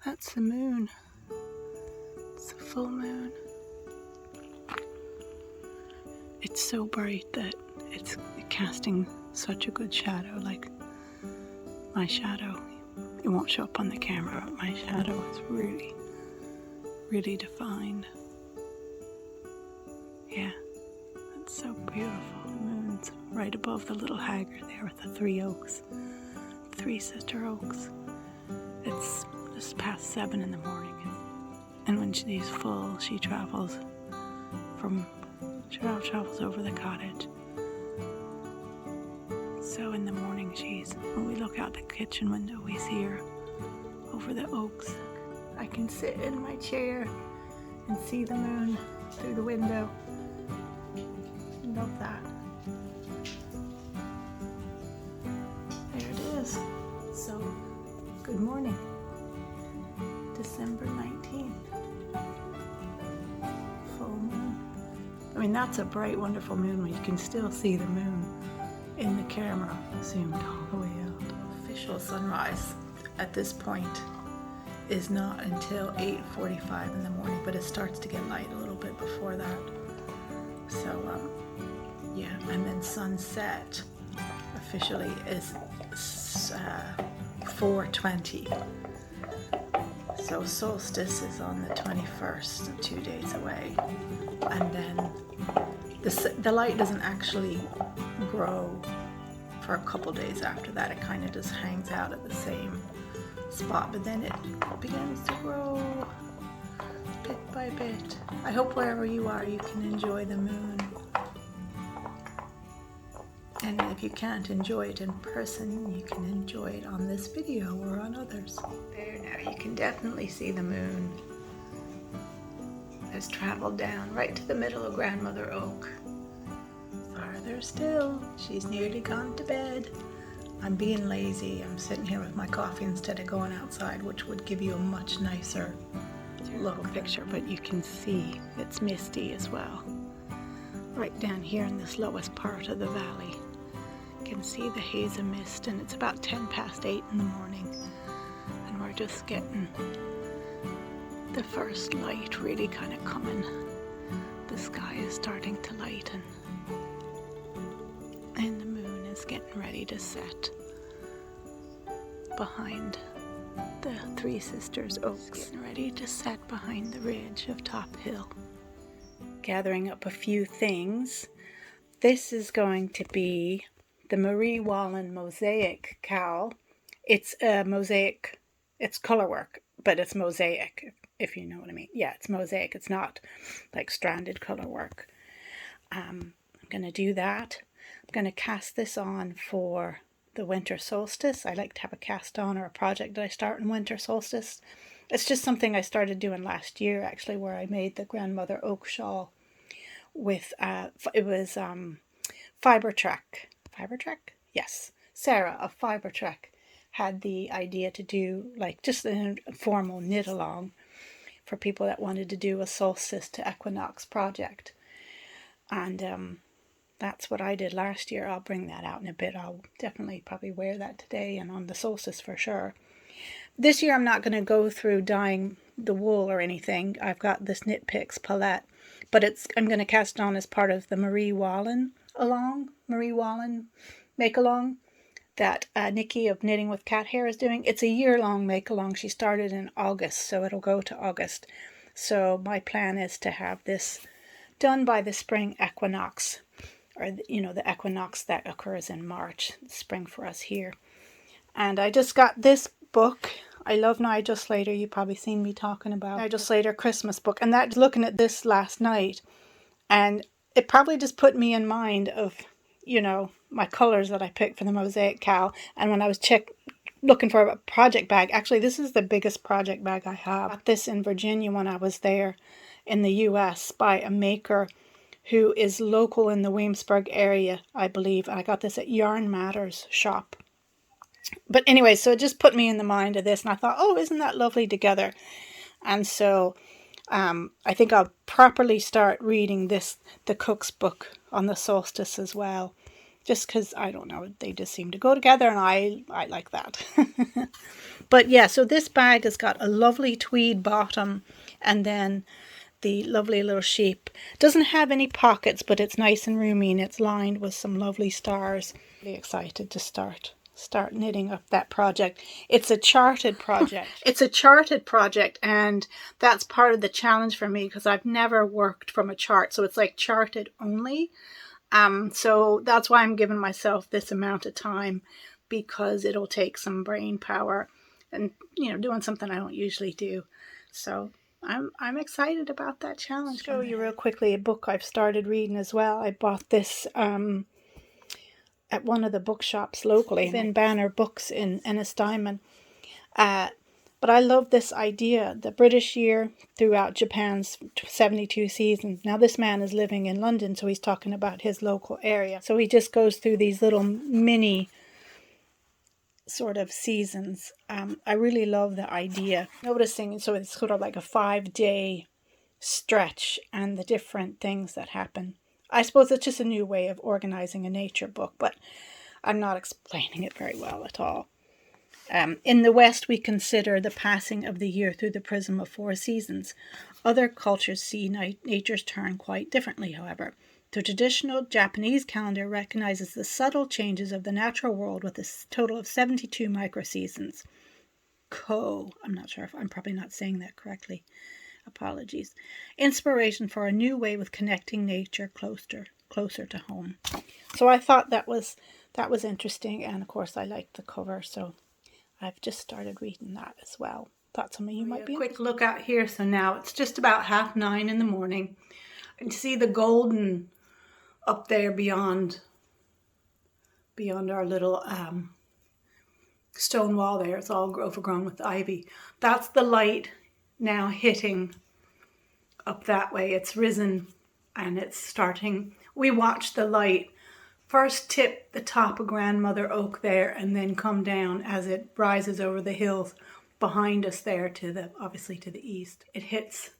That's the moon. It's a full moon. It's so bright that it's casting such a good shadow, like my shadow. It won't show up on the camera, but my shadow is really, really defined. Yeah, that's so beautiful. The moon's right above the little haggard there with the 3 oaks, 3 sister oaks. It's just past 7 in the morning, and when she's full, she travels over the cottage. So in the morning, when we look out the kitchen window, we see her over the oaks. I can sit in my chair and see the moon through the window. Love that. There it is. So, good morning. December 19th. Full moon. I mean, that's a bright, wonderful moon when you can still see the moon in the camera, zoomed all the way out. Official sunrise at this point is not until 8:45 in the morning, but it starts to get light a little bit before that. So, yeah, and then sunset officially is 4:20. So solstice is on the 21st, 2 days away, and then the light doesn't actually grow for a couple days after that. It kind of just hangs out at the same spot, but then it begins to grow bit by bit. I hope wherever you are, you can enjoy the moon. And if you can't enjoy it in person, you can enjoy it on this video or on others. There now, you can definitely see the moon has traveled down right to the middle of Grandmother Oak. Farther still, she's nearly gone to bed. I'm being lazy. I'm sitting here with my coffee instead of going outside, which would give you a much nicer look picture, but you can see it's misty as well. Right down here in this lowest part of the valley, you can see the haze of mist, and it's about 8:10 in the morning, and we're just getting the first light really kind of coming. The sky is starting to lighten, and the moon is getting ready to set behind the 3 Sisters Oaks, getting ready to set behind the ridge of Top Hill. Gathering up a few things. This is going to be the Marie Wallen mosaic cowl. It's a mosaic, it's color work, but it's mosaic, if you know what I mean. Yeah, it's mosaic. It's not like stranded color work. I'm going to do that. I'm going to cast this on for the winter solstice. I like to have a cast on or a project that I start in winter solstice. It's just something I started doing last year, actually, where I made the Grandmother Oak shawl with, it was Fibre Track. Fibre Track? Yes. Sarah of Fibre Track had the idea to do like just an informal knit along for people that wanted to do a solstice to equinox project. And that's what I did last year. I'll bring that out in a bit. I'll definitely probably wear that today and on the solstice for sure. This year I'm not going to go through dyeing the wool or anything. I've got this Knit Picks palette, but I'm going to cast on as part of the Marie Wallen make along that Nikki of Knitting with Cat Hair is doing. It's a year-long make along. She started in August, so it'll go to August. So my plan is to have this done by the spring equinox, or the equinox that occurs in March, spring for us here. And I just got this book. I love Nigel Slater. You've probably seen me talking about Nigel Slater Christmas book. And that, looking at this last night, and it probably just put me in mind of, my colors that I picked for the mosaic cowl. And when I was looking for a project bag, actually this is the biggest project bag I have. I got this in Virginia when I was there in the US by a maker who is local in the Williamsburg area, I believe. And I got this at Yarn Matters shop. But anyway, so it just put me in the mind of this, and I thought, oh, isn't that lovely together? And so I think I'll properly start reading the cook's book on the solstice as well, just because, I don't know, they just seem to go together, and I like that. But yeah, so this bag has got a lovely tweed bottom, and then the lovely little shape. Doesn't have any pockets, but it's nice and roomy, and it's lined with some lovely stars. Really excited to start knitting up that project. It's a charted project. It's a charted project, and that's part of the challenge for me, because I've never worked from a chart, so it's like charted only. So that's why I'm giving myself this amount of time, because it'll take some brain power and, you know, doing something I don't usually do. So I'm excited about that challenge. Show you real quickly a book I've started reading as well. I bought this at one of the bookshops locally, in Banner Books in Ennistimon. But I love this idea, the British year throughout Japan's 72 seasons. Now this man is living in London, so he's talking about his local area. So he just goes through these little mini sort of seasons. I really love the idea. Noticing, so it's sort of like a 5-day stretch and the different things that happen. I suppose it's just a new way of organizing a nature book, but I'm not explaining it very well at all. In the West, we consider the passing of the year through the prism of 4 seasons. Other cultures see nature's turn quite differently, however. The traditional Japanese calendar recognizes the subtle changes of the natural world with a total of 72 microseasons. I'm not sure if I'm probably not saying that correctly. Apologies. Inspiration for a new way of connecting nature closer to home. So I thought that was interesting, and of course I liked the cover, so I've just started reading that as well. Thought some of you might be. A quick look out here. So now it's just about 9:30 in the morning. And see the golden up there beyond our little stone wall there. It's all overgrown with ivy. That's the light now hitting up that way. It's risen and it's starting. We watched the light first tip the top of Grandmother Oak there, and then come down as it rises over the hills behind us there obviously to the east. It hits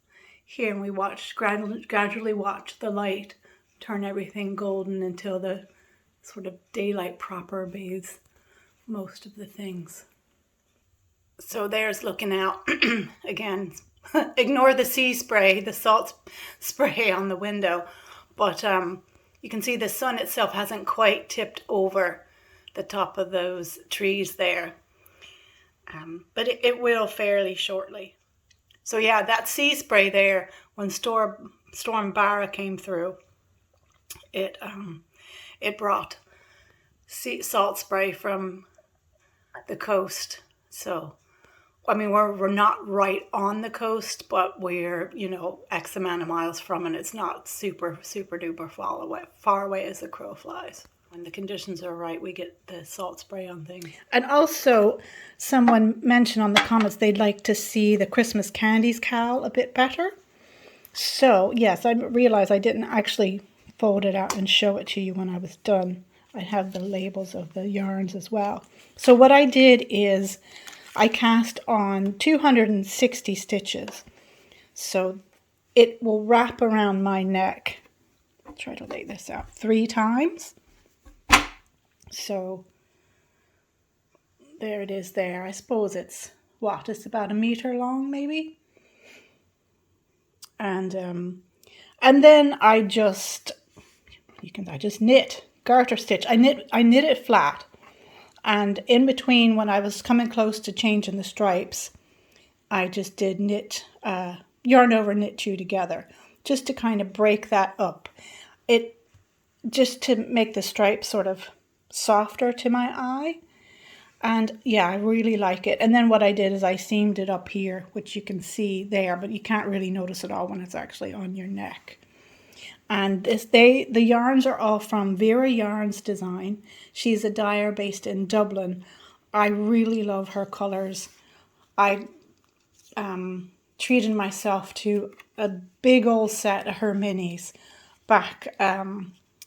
here, and we gradually watch the light turn everything golden until the sort of daylight proper bathes most of the things. So there's looking out again. Ignore the sea spray, the salt spray on the window, but you can see the sun itself hasn't quite tipped over the top of those trees there. But it will fairly shortly. So yeah, that sea spray there, when Storm Barra came through, it brought salt spray from the coast. So, I mean, we're not right on the coast, but we're, X amount of miles from it. It's not super, super duper far away as the crow flies. When the conditions are right, we get the salt spray on things. And also, someone mentioned on the comments they'd like to see the Christmas candies cowl a bit better. So, yes, I realized I didn't actually fold it out and show it to you when I was done. I have the labels of the yarns as well. So what I did is I cast on 260 stitches. So it will wrap around my neck. I'll try to lay this out 3 times. So there it is there. I suppose it's about 1 meter long maybe. And then I just knit, garter stitch. I knit it flat. And in between, when I was coming close to changing the stripes, I just did yarn over knit 2 together, just to kind of break that up. Just to make the stripes sort of softer to my eye. And yeah, I really like it. And then what I did is I seamed it up here, which you can see there, but you can't really notice it all when it's actually on your neck. And the yarns are all from Vera Yarns Design. She's a dyer based in Dublin. I really love her colours. I treated myself to a big old set of her minis back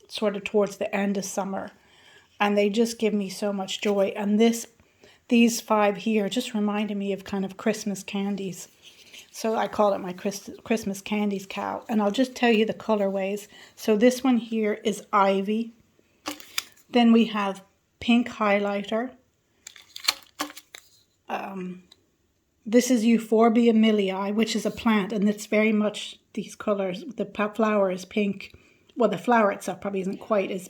sort of towards the end of summer. And they just give me so much joy. And these 5 here just reminded me of kind of Christmas candies. So I call it my Christmas candies cowl. And I'll just tell you the colorways. So this one here is Ivy. Then we have pink highlighter. This is Euphorbia millii, which is a plant, and it's very much these colors. The flower is pink. Well, the flower itself probably isn't quite as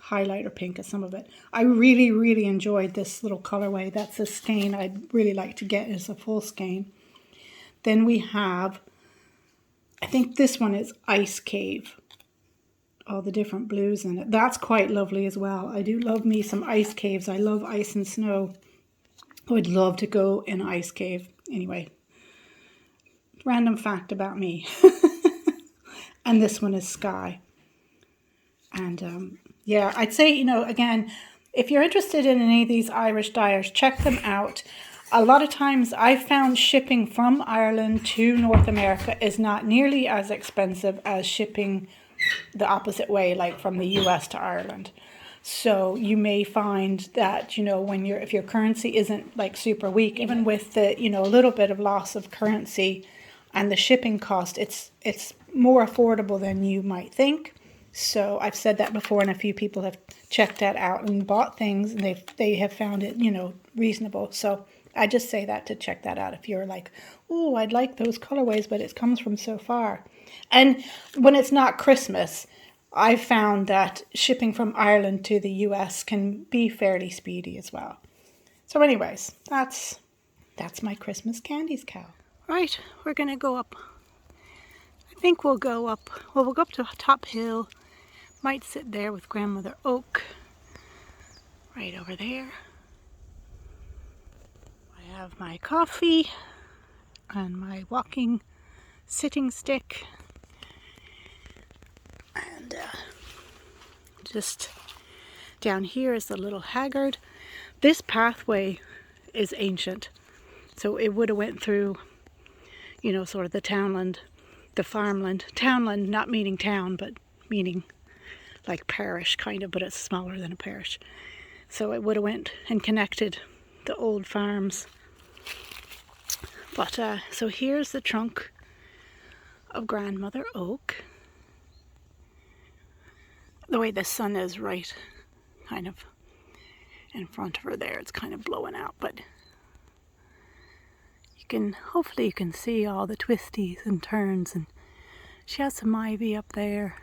highlighter pink as some of it. I really, really enjoyed this little colorway. That's a skein I'd really like to get as a full skein. Then we have, I think this one is Ice Cave. All the different blues in it. That's quite lovely as well. I do love me some ice caves. I love ice and snow. I would love to go in an ice cave. Anyway, random fact about me. And this one is Sky. And yeah, I'd say, you know, again, if you're interested in any of these Irish dyers, check them out. A lot of times I've found shipping from Ireland to North America is not nearly as expensive as shipping the opposite way, like from the US to Ireland. So you may find that, you know, when if your currency isn't like super weak, even with the, you know, a little bit of loss of currency and the shipping cost, it's more affordable than you might think. So I've said that before, and a few people have checked that out and bought things, and they have found it, you know, reasonable. So I just say that to check that out if you're like, oh, I'd like those colorways, but it comes from so far. And when it's not Christmas, I've found that shipping from Ireland to the US can be fairly speedy as well. So anyways, that's my Christmas candies cowl. Right, we're going to go up. I think we'll go up, well, we'll go up to Top Hill. Might sit there with Grandmother Oak. Right over there. I have my coffee and my sitting stick. And just down here is the little haggard. This pathway is ancient, so it would have went through, you know, sort of the townland, the farmland. Townland not meaning town, but meaning like parish kind of, but it's smaller than a parish. So it would have went and connected the old farms. But so here's the trunk of Grandmother Oak. The way the sun is right kind of in front of her there, it's kind of blowing out, but hopefully you can see all the twisties and turns, and she has some ivy up there.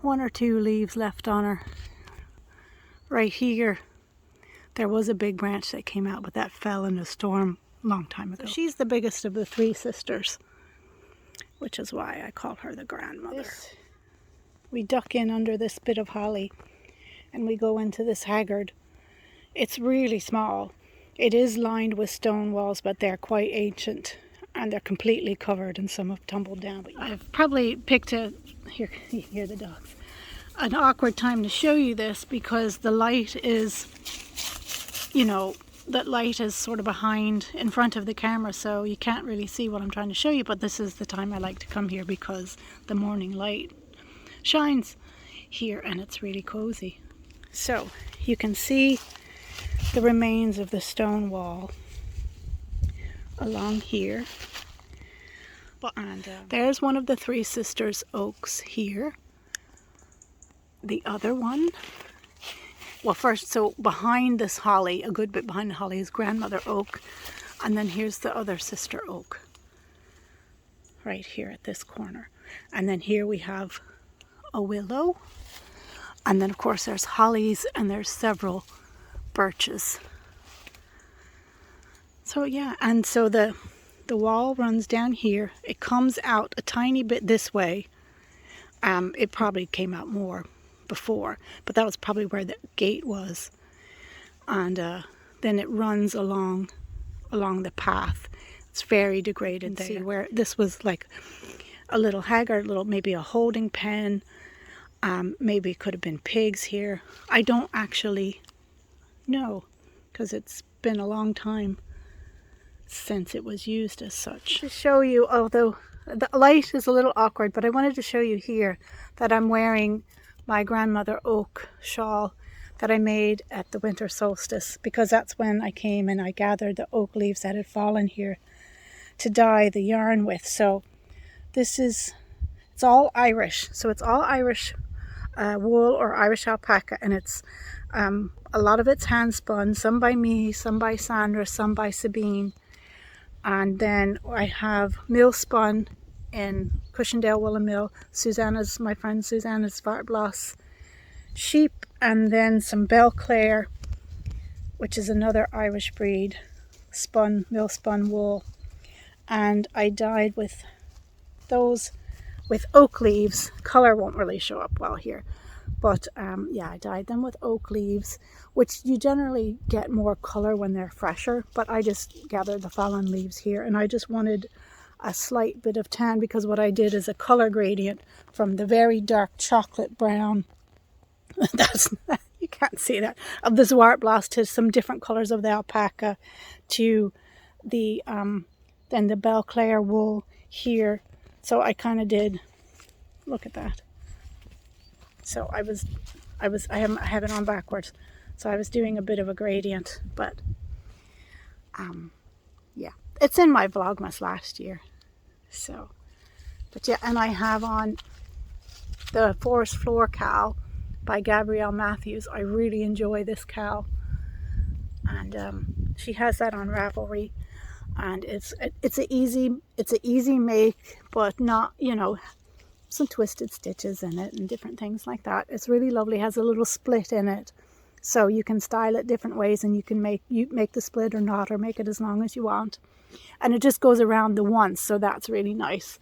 1 or 2 leaves left on her. Right here, there was a big branch that came out, but that fell in a storm a long time ago. So she's the biggest of the 3 sisters, which is why I call her the grandmother. We duck in under this bit of holly and we go into this haggard. It's really small. It is lined with stone walls, but they're quite ancient and they're completely covered, and some have tumbled down. But I've probably picked here you hear the dogs, an awkward time to show you this because the light is, you know, that light is sort of behind in front of the camera, so you can't really see what I'm trying to show you. But this is the time I like to come here because the morning light shines here and it's really cozy. So you can see the remains of the stone wall along here. And there's one of the 3 sisters' oaks here. The other one, well, first, so behind this holly, a good bit behind the holly, is Grandmother Oak, and then here's the other sister oak right here at this corner. And then here we have a willow, and then of course there's hollies, and there's several birches. So yeah, and so the wall runs down here. It comes out a tiny bit this way. It probably came out more before, but that was probably where the gate was. And then it runs along the path. It's very degraded there. See where this was like a little haggard, maybe a holding pen. Maybe it could have been pigs here. I don't actually know because it's been a long time since it was used as such. To show you, although the light is a little awkward, but I wanted to show you here that I'm wearing my Grandmother Oak shawl that I made at the Winter Solstice, because that's when I came and I gathered the oak leaves that had fallen here to dye the yarn with. So this is, it's all Irish. So it's all Irish wool or Irish alpaca, and it's a lot of it's hand spun, some by me, some by Sandra, some by Sabine. And then I have mill spun in Cushendale Woolen Mill, Susanna's, my friend Susanna's Svartbloss sheep, and then some Belclare, which is another Irish breed, spun, mill spun wool. And I dyed with those with oak leaves. Color won't really show up well here, but yeah, I dyed them with oak leaves, which you generally get more color when they're fresher, but I just gathered the fallen leaves here, and I just wanted a slight bit of tan, because what I did is a color gradient from the very dark chocolate brown that's, you can't see that, of the Zwartblas to some different colors of the alpaca to the then the Belclare wool here. So I kind of did, look at that. So I have it on backwards. So I was doing a bit of a gradient, but yeah, it's in my Vlogmas last year. So, but yeah, and I have on the Forest Floor cowl by Gabrielle Matthews. I really enjoy this cowl, and she has that on Ravelry, and it's an easy make, but not, you know, some twisted stitches in it and different things like that. It's really lovely. It has a little split in it, so you can style it different ways, and you can make the split or not, or make it as long as you want, and it just goes around the once, so that's really nice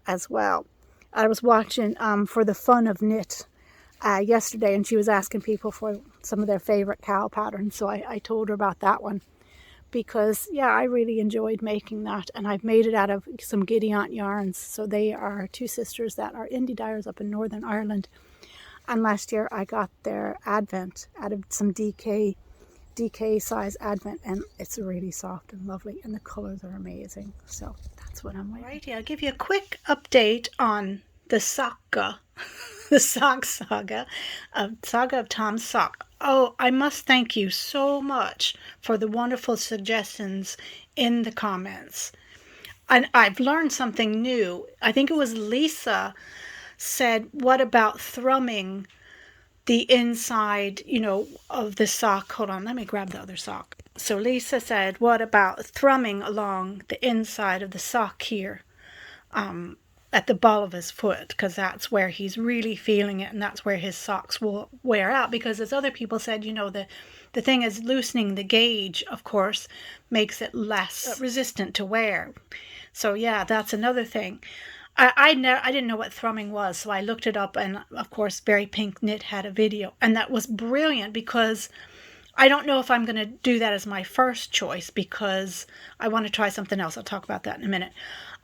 as well. I was watching For the Fun of Knit yesterday, and she was asking people for some of their favorite cowl patterns, so I told her about that one, because yeah, I really enjoyed making that, and I've made it out of some Giddy Aunt yarns. So they are two sisters that are indie dyers up in Northern Ireland, and last year I got their advent out of some DK size advent, and it's really soft and lovely, and the colors are amazing. So that's what I'm wearing. Righty, I'll give you a quick update on the saga, the sock saga of Tom's sock. Oh, I must thank you so much for the wonderful suggestions in the comments. And I've learned something new. I think it was Lisa said, what about thrumming the inside, you know, of the sock? Hold on, let me grab the other sock. So Lisa said, what about thrumming along the inside of the sock here, at the ball of his foot, because that's where he's really feeling it, and that's where his socks will wear out. Because as other people said, you know, the thing is, loosening the gauge, of course, makes it less resistant to wear. So yeah, that's another thing. I didn't know what thrumming was, so I looked it up, and of course Berry Pink Knit had a video, and that was brilliant, because I don't know if I'm going to do that as my first choice, because I want to try something else. I'll talk about that in a minute.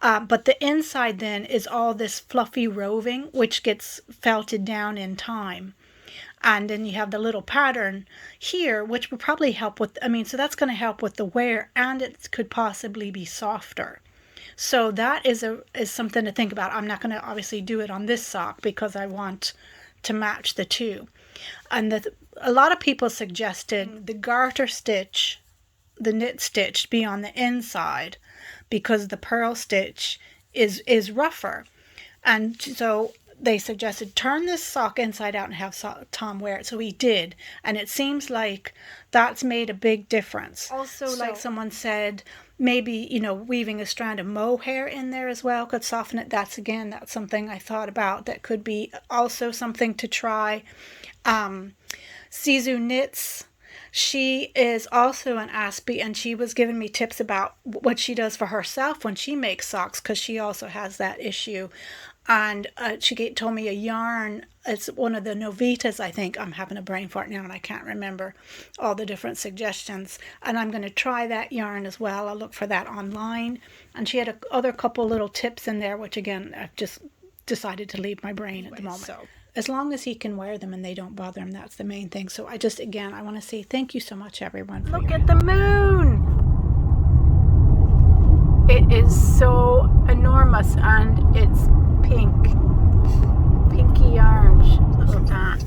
But the inside then is all this fluffy roving, which gets felted down in time. And then you have the little pattern here, which will probably help with, so that's going to help with the wear, and it could possibly be softer. So that is something to think about. I'm not going to obviously do it on this sock, because I want to match the two. And a lot of people suggested the garter stitch, the knit stitch, be on the inside, because the purl stitch is rougher. And so they suggested turn this sock inside out and have Tom wear it. So he did, and it seems like that's made a big difference. Also, like someone said, maybe, you know, weaving a strand of mohair in there as well could soften it. That's something I thought about. That could be also something to try. Sisu Knits, she is also an Aspie, and she was giving me tips about what she does for herself when she makes socks, because she also has that issue. And she told me a yarn, it's one of the Novitas, I think. I'm having a brain fart now and I can't remember all the different suggestions. And I'm going to try that yarn as well. I'll look for that online. And she had other couple little tips in there, which again, I've just decided to leave my brain at the moment. So as long as he can wear them and they don't bother him, that's the main thing. So I want to say thank you so much, everyone. Look at the moon! It is so enormous, and it's pinky orange. Look at that.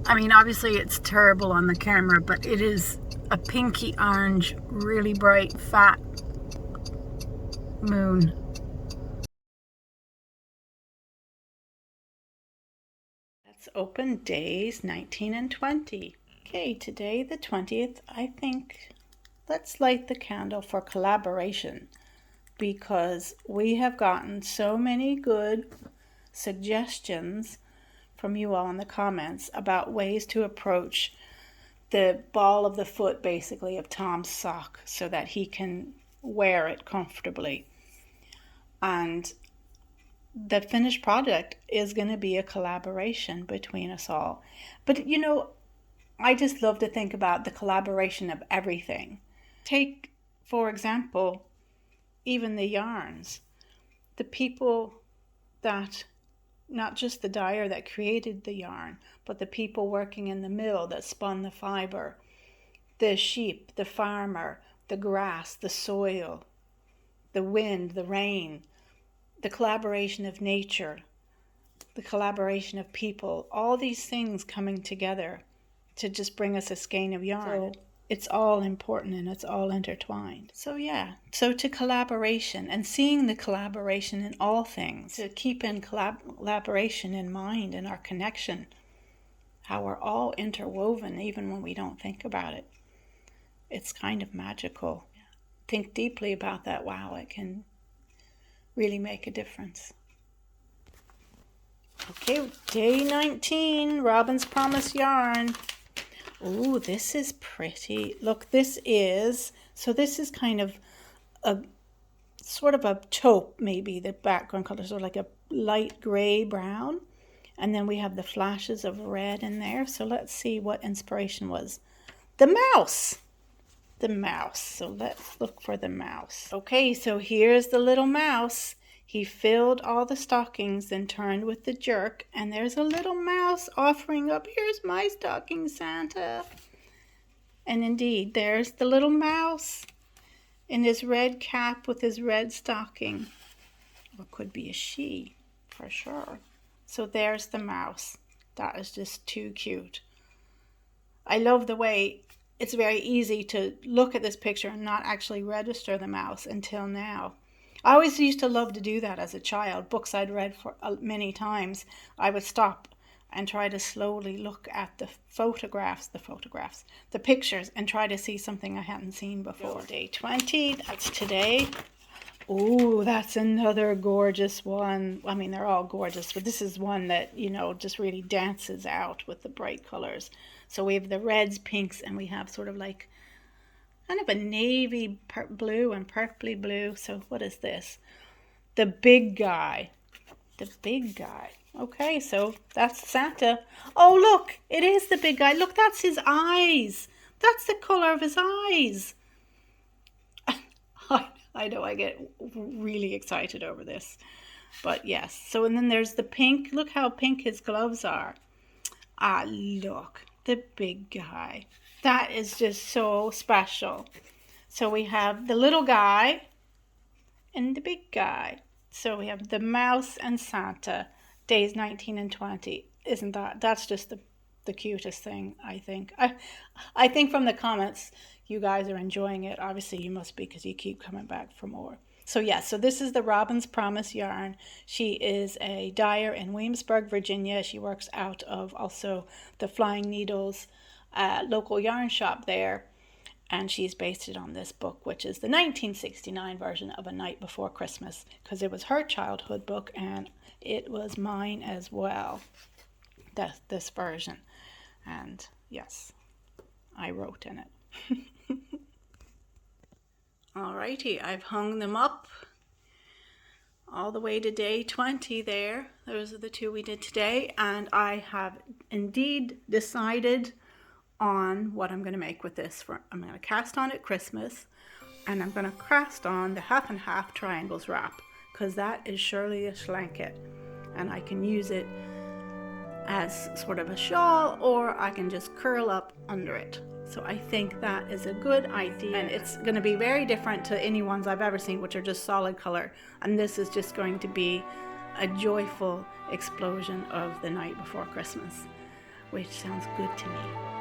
Obviously it's terrible on the camera, but it is a pinky orange, really bright, fat moon. Let's open days 19 and 20. Okay, today the 20th, I think let's light the candle for collaboration, because we have gotten so many good suggestions from you all in the comments about ways to approach the ball of the foot, basically, of Tom's sock so that he can wear it comfortably. And the finished product is going to be a collaboration between us all. But you know, I just love to think about the collaboration of everything. Take, for example, even the yarns. The people that, not just the dyer that created the yarn, but the people working in the mill that spun the fiber, the sheep, the farmer, the grass, the soil, the wind, the rain, the collaboration of nature, the collaboration of people, all these things coming together to just bring us a skein of yarn. So it's all important and it's all intertwined. So yeah, so to collaboration and seeing the collaboration in all things, to keep in collaboration in mind and our connection, how we're all interwoven even when we don't think about it. It's kind of magical. Think deeply about that. Wow, it can really make a difference. Okay, day 19, Robin's Promise yarn. Oh, this is pretty. Look, this is kind of a sort of a taupe, maybe the background color, sort of like a light gray brown. And then we have the flashes of red in there. So let's see what inspiration was. The mouse. The mouse. So let's look for the mouse. Okay, so here's the little mouse. He filled all the stockings and turned with the jerk, and there's a little mouse offering up, "Here's my stocking, Santa." And indeed, there's the little mouse in his red cap with his red stocking. Or it could be a she, for sure. So there's the mouse. That is just too cute. I love the way it's very easy to look at this picture and not actually register the mouse until now. I always used to love to do that as a child. Books I'd read for many times, I would stop and try to slowly look at the pictures, and try to see something I hadn't seen before. Day 20, that's today. Oh, that's another gorgeous one. I mean, they're all gorgeous, but this is one that, you know, just really dances out with the bright colors. So we have the reds, pinks, and we have sort of like kind of a navy blue and purpley blue. So what is this? The big guy. The big guy. Okay, so that's Santa. Oh, look, it is the big guy. Look, that's his eyes. That's the color of his eyes. I know I get really excited over this. But yes, so and then there's the pink. Look how pink his gloves are. Ah, look, the big guy. That is just so special. So we have the little guy and the big guy. So we have the mouse and Santa, days 19 and 20. Isn't that's just the cutest thing, I think. I think from the comments, you guys are enjoying it. Obviously, you must be, because you keep coming back for more. So yeah, so this is the Robin's Promise yarn. She is a dyer in Williamsburg, Virginia. She works out of also the Flying Needles local yarn shop there. And she's based it on this book, which is the 1969 version of A Night Before Christmas, because it was her childhood book and it was mine as well, this version. And yes, I wrote in it. Alrighty, I've hung them up all the way to day 20 there. Those are the two we did today, and I have indeed decided on what I'm going to make with this. I'm going to cast on at Christmas, and I'm going to cast on the half and half triangles wrap, because that is surely a schlanket, and I can use it as sort of a shawl, or I can just curl up under it. So I think that is a good idea, and it's going to be very different to any ones I've ever seen, which are just solid color, and this is just going to be a joyful explosion of the night before Christmas, which sounds good to me.